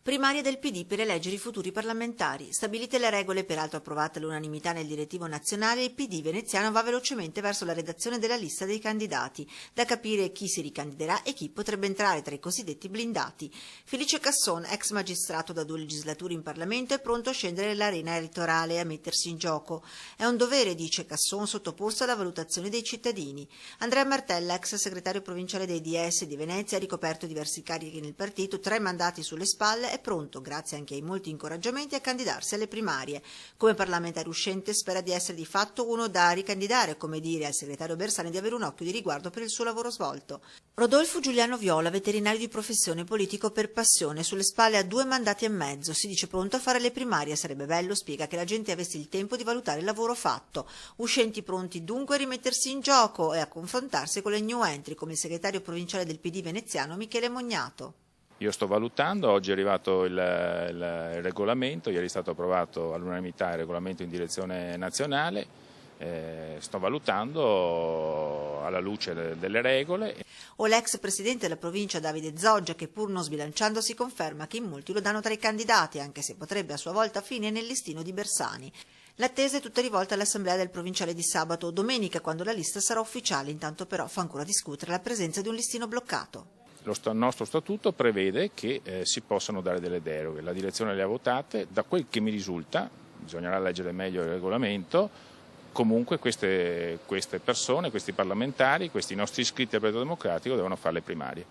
Primarie del PD per eleggere i futuri parlamentari. Stabilite le regole, peraltro approvate all'unanimità nel direttivo nazionale, il PD veneziano va velocemente verso la redazione della lista dei candidati, da capire chi si ricandiderà e chi potrebbe entrare tra i cosiddetti blindati. Felice Casson, ex magistrato da 2 legislature in Parlamento, è pronto a scendere nell'arena elettorale e a mettersi in gioco. È un dovere, dice Casson, sottoposto alla valutazione dei cittadini. Andrea Martella, ex segretario provinciale dei DS di Venezia, ha ricoperto diversi carichi nel partito, 3 mandati sulle spalle, è pronto, grazie anche ai molti incoraggiamenti, a candidarsi alle primarie. Come parlamentare uscente spera di essere di fatto uno da ricandidare, come dire al segretario Bersani di avere un occhio di riguardo per il suo lavoro svolto. Rodolfo Giuliano Viola, veterinario di professione, politico per passione, sulle spalle ha 2 mandati e mezzo, si dice pronto a fare le primarie, sarebbe bello, spiega, che la gente avesse il tempo di valutare il lavoro fatto. Uscenti pronti dunque a rimettersi in gioco e a confrontarsi con le new entry, come il segretario provinciale del PD veneziano Michele Mognato. Io sto valutando, oggi è arrivato il regolamento, ieri è stato approvato all'unanimità il regolamento in direzione nazionale, sto valutando alla luce delle regole. O l'ex presidente della provincia Davide Zoggia, che pur non sbilanciandosi conferma che in molti lo danno tra i candidati, anche se potrebbe a sua volta finire nel listino di Bersani. L'attesa è tutta rivolta all'assemblea del provinciale di sabato o domenica, quando la lista sarà ufficiale, intanto però fa ancora discutere la presenza di un listino bloccato. Il nostro statuto prevede che si possano dare delle deroghe, la direzione le ha votate, da quel che mi risulta, bisognerà leggere meglio il regolamento, comunque queste persone, questi parlamentari, questi nostri iscritti al Partito Democratico devono fare le primarie.